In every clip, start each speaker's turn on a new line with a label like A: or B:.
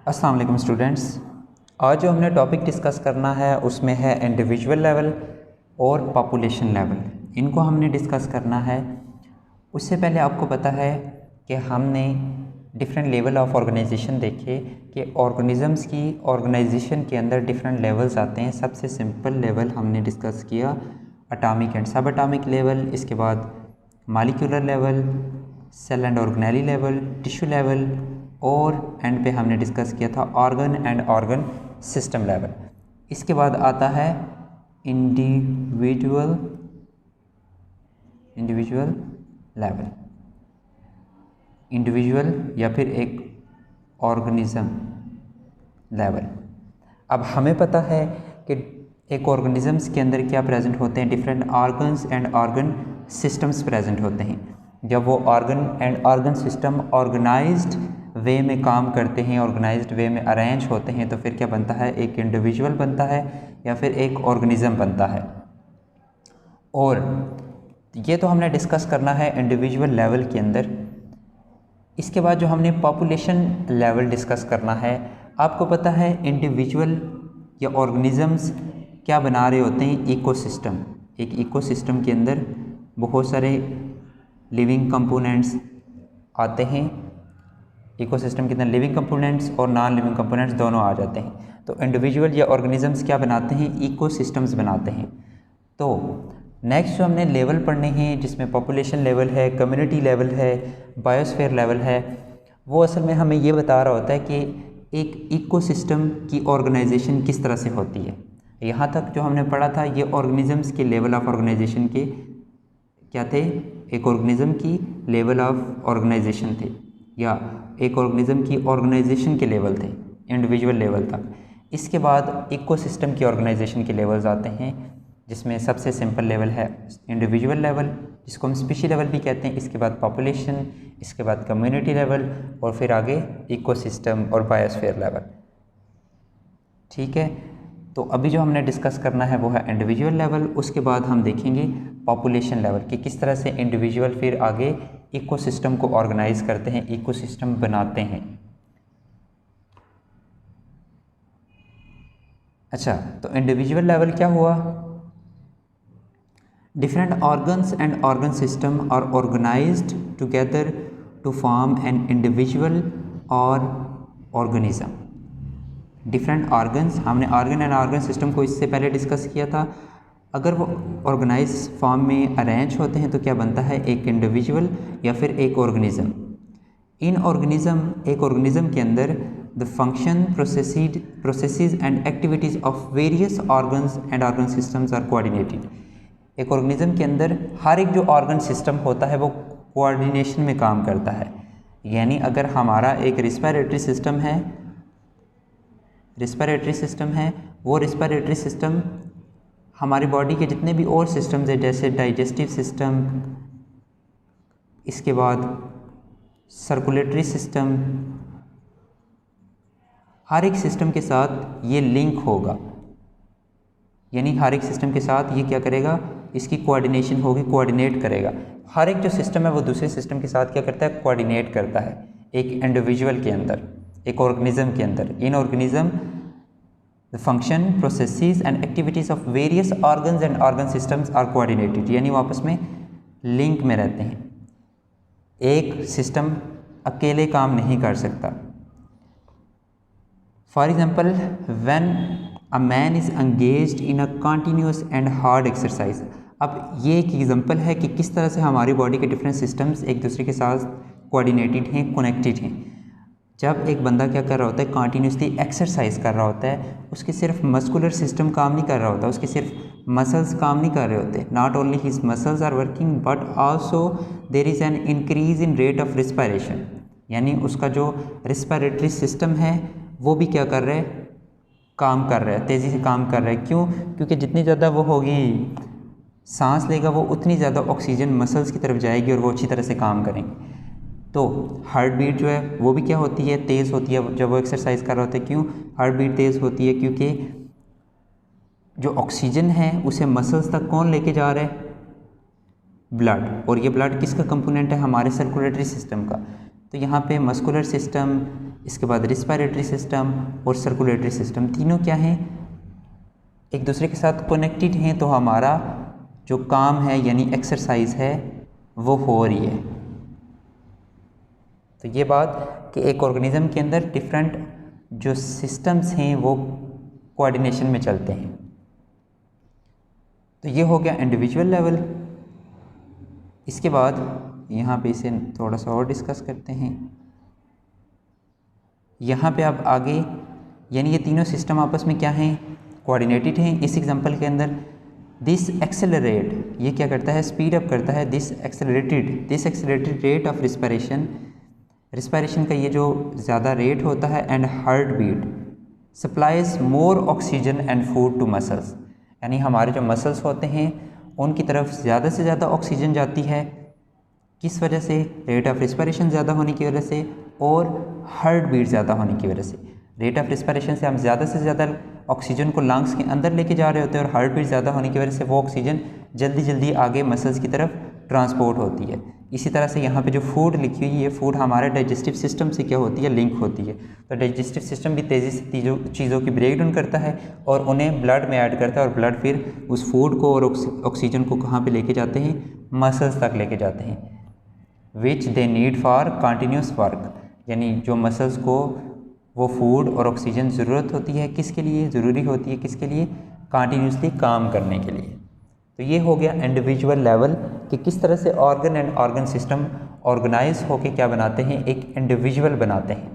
A: अस्सलाम वालेकुम स्टूडेंट्स। आज जो हमने टॉपिक डिस्कस करना है उसमें है इंडिविजुअल लेवल और पॉपुलेशन लेवल। इनको हमने डिस्कस करना है। उससे पहले आपको पता है कि हमने डिफरेंट लेवल ऑफ ऑर्गेनाइजेशन देखे कि ऑर्गेनिज़म्स की ऑर्गेनाइजेशन के अंदर डिफरेंट लेवल्स आते हैं। सबसे सिंपल लेवल हमने डिस्कस किया atomic and sub atomic level, इसके बाद molecular level, cell and organelle level, tissue level और एंड पे हमने डिस्कस किया था organ and organ system level. इसके बाद आता है इंडिविजुअल लेवल, इंडिविजुअल या फिर एक ऑर्गेनिज्म लेवल। अब हमें पता है कि एक ऑर्गेनिजम्स के अंदर क्या प्रेजेंट होते हैं, different organs and organ systems present होते हैं। जब वो organ and organ system organised way में काम करते हैं, ऑर्गेनाइज्ड वे में अरेंज होते हैं, तो फिर क्या बनता है, एक इंडिविजुअल बनता है या फिर एक ऑर्गेनिज्म बनता है। और ये तो हमने डिस्कस करना है इंडिविजुअल लेवल के अंदर। इसके बाद जो हमने पॉपुलेशन लेवल डिस्कस करना है, आपको पता है इंडिविजुअल या ऑर्गेनिजम्स क्या बना रहे होते हैं, इकोसिस्टम। एक इकोसिस्टम के अंदर बहुत सारे लिविंग कंपोनेंट्स आते हैं। इकोसिस्टम के अंदर लिविंग कंपोनेंट्स और नॉन लिविंग कंपोनेंट्स दोनों आ जाते हैं। तो इंडिविजुअल या ऑर्गेनिजम्स क्या बनाते हैं, इकोसिस्टम्स बनाते हैं। तो नेक्स्ट जो हमने लेवल पढ़ने हैं, जिसमें पॉपुलेशन लेवल है, कम्युनिटी लेवल है, बायोस्फीयर लेवल है, वो असल में हमें ये बता रहा होता है कि एक इकोसिस्टम की ऑर्गेनाइजेशन किस तरह से होती है। यहाँ तक जो हमने पढ़ा था ये ऑर्गेनिजम्स के लेवल ऑफ ऑर्गेनाइजेशन के क्या थे, एक ऑर्गेनिज्म की लेवल ऑफ ऑर्गेनाइजेशन थे या एक ऑर्गेनिज्म की ऑर्गेनाइजेशन के लेवल थे, इंडिविजुअल लेवल तक। इसके बाद इकोसिस्टम की ऑर्गेनाइजेशन के लेवल्स आते हैं, जिसमें सबसे सिंपल लेवल है इंडिविजुअल लेवल, जिसको हम स्पीशी लेवल भी कहते हैं। इसके बाद पॉपुलेशन, इसके बाद कम्युनिटी लेवल और फिर आगे इकोसिस्टम और बायोस्फीयर लेवल। ठीक है, तो अभी जो हमने डिस्कस करना है वो है इंडिविजुअल लेवल। उसके बाद हम देखेंगे पॉपुलेशन लेवल कि किस तरह से इंडिविजुअल फिर आगे इकोसिस्टम को ऑर्गेनाइज करते हैं, इकोसिस्टम बनाते हैं। अच्छा, तो इंडिविजुअल लेवल क्या हुआ, different organs and organ system are organised together to form an individual और ऑर्गेनिज्म। डिफरेंट ऑर्गन्स, हमने ऑर्गन एंड ऑर्गन सिस्टम को इससे पहले डिस्कस किया था। अगर वो ऑर्गेनाइज फॉर्म में अरेंज होते हैं तो क्या बनता है, एक इंडिविजुअल या फिर एक ऑर्गेनिज्म। इन ऑर्गेनिज्म, एक ऑर्गेनिज्म के अंदर the function, processes and activities of various organs and organ systems are coordinated. एक ऑर्गेनिज्म के अंदर हर एक जो ऑर्गन सिस्टम होता है वो कोऑर्डिनेशन में काम करता है। यानी अगर हमारा एक रिस्पिरेटरी सिस्टम है, वो रिस्पिरेटरी सिस्टम हमारी बॉडी के जितने भी और सिस्टम्स हैं, जैसे डाइजेस्टिव सिस्टम, इसके बाद सर्कुलेटरी सिस्टम, हर एक सिस्टम के साथ ये लिंक होगा। यानी हर एक सिस्टम के साथ ये क्या करेगा, इसकी कोऑर्डिनेशन होगी, कोऑर्डिनेट करेगा। हर एक जो सिस्टम है वो दूसरे सिस्टम के साथ क्या करता है, कोऑर्डिनेट करता है। एक इंडिविजुअल के अंदर, एक ऑर्गेनिज्म के अंदर, in organism the function, processes and activities of various organs and organ systems are coordinated. यानी वो आपस में लिंक में रहते हैं। एक सिस्टम अकेले काम नहीं कर सकता। For example, when a man is engaged in a continuous and hard exercise. अब ये एक एग्जाम्पल है कि किस तरह से हमारी बॉडी के डिफरेंट सिस्टम्स एक दूसरे के साथ कोऑर्डिनेटेड हैं, कनेक्टेड हैं। जब एक बंदा क्या कर रहा होता है, कंटिन्यूसली एक्सरसाइज कर रहा होता है, उसके सिर्फ मस्कुलर सिस्टम काम नहीं कर रहा होता, उसके सिर्फ मसल्स काम नहीं कर रहे होते। Not only his muscles are working but also there is an increase in rate of respiration. यानी उसका जो रिस्पायरेटरी सिस्टम है वो भी क्या कर रहा है, काम कर रहा है, तेज़ी से काम कर रहा है। क्यों? क्योंकि जितनी ज़्यादा वो होगी, सांस लेगा वो, उतनी ज़्यादा ऑक्सीजन मसल्स की तरफ जाएगी और वो अच्छी तरह से काम करेंगे। तो हार्ट बीट जो है वो भी क्या होती है, तेज़ होती है जब वो एक्सरसाइज कर रहा होता है। क्यों हार्ट बीट तेज़ होती है? क्योंकि जो ऑक्सीजन है उसे मसल्स तक कौन लेके जा रहा है, ब्लड। और ये ब्लड किसका कंपोनेंट है, हमारे सर्कुलेटरी सिस्टम का। तो यहाँ पे मस्कुलर सिस्टम, इसके बाद रिस्पायरेटरी सिस्टम और सर्कुलेटरी सिस्टम, तीनों क्या हैं, एक दूसरे के साथ कनेक्टेड हैं। तो हमारा जो काम है यानी एक्सरसाइज है वो हो रही है। तो ये बात कि एक ऑर्गेनिज्म के अंदर डिफरेंट जो सिस्टम्स हैं वो कोऑर्डिनेशन में चलते हैं। तो ये हो गया इंडिविजुअल लेवल। इसके बाद यहाँ पे इसे थोड़ा सा और डिस्कस करते हैं। यहाँ पे आप आगे यानी ये तीनों सिस्टम आपस में क्या हैं, कोऑर्डिनेटेड हैं। इस एग्जांपल के अंदर दिस एक्सेलरेट, ये क्या करता है, स्पीड अप करता है। This accelerated rate of respiration का ये जो ज़्यादा रेट होता है and heart beat supplies more oxygen and food to muscles, यानी हमारे जो मसल्स होते हैं उनकी तरफ ज़्यादा से ज़्यादा ऑक्सीजन जाती है। किस वजह से, रेट ऑफ रिस्पायरेशन ज़्यादा होने की वजह से और हार्ट बीट ज़्यादा होने की वजह से। रेट ऑफ रिस्पायरेशन से हम ज़्यादा से ज़्यादा ऑक्सीजन को लंग्स के अंदर लेके जा रहे होते हैं और हार्ट बीट ज़्यादा होने की वजह से वो ऑक्सीजन जल्दी जल्दी आगे मसल्स की तरफ ट्रांसपोर्ट होती है। इसी तरह से यहाँ पे जो फूड लिखी हुई है, फूड हमारे डाइजेस्टिव सिस्टम से क्या होती है, लिंक होती है। तो डाइजेस्टिव सिस्टम भी तेज़ी से चीज़ों की ब्रेक डाउन करता है और उन्हें ब्लड में ऐड करता है और ब्लड फिर उस फूड को और ऑक्सीजन को कहाँ पे लेके जाते हैं, मसल्स तक लेके जाते हैं, which they need for continuous work, यानी जो मसल्स को वो फूड और ऑक्सीजन ज़रूरत होती है, किसके लिए ज़रूरी होती है, किसके लिए, कंटिन्यूसली काम करने के लिए। तो ये हो गया इंडिविजुअल लेवल कि किस तरह से organ and organ system organise होके क्या बनाते हैं, एक इंडिविजुअल बनाते हैं।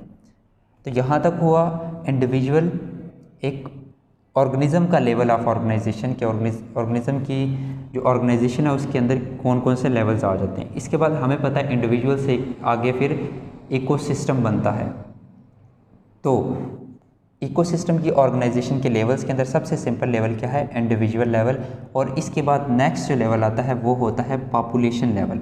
A: तो यहाँ तक हुआ इंडिविजुअल एक ऑर्गेनिज्म का लेवल ऑफ ऑर्गेनाइजेशन के, ऑर्गेनिज्म की जो ऑर्गेनाइजेशन है उसके अंदर कौन कौन से लेवल्स आ जाते हैं। इसके बाद हमें पता है इंडिविजुअल से आगे फिर इकोसिस्टम बनता है। तो इकोसिस्टम की ऑर्गेनाइजेशन के लेवल्स के अंदर सबसे सिंपल लेवल क्या है, इंडिविजुअल लेवल। और इसके बाद नेक्स्ट जो लेवल आता है वो होता है पॉपुलेशन लेवल।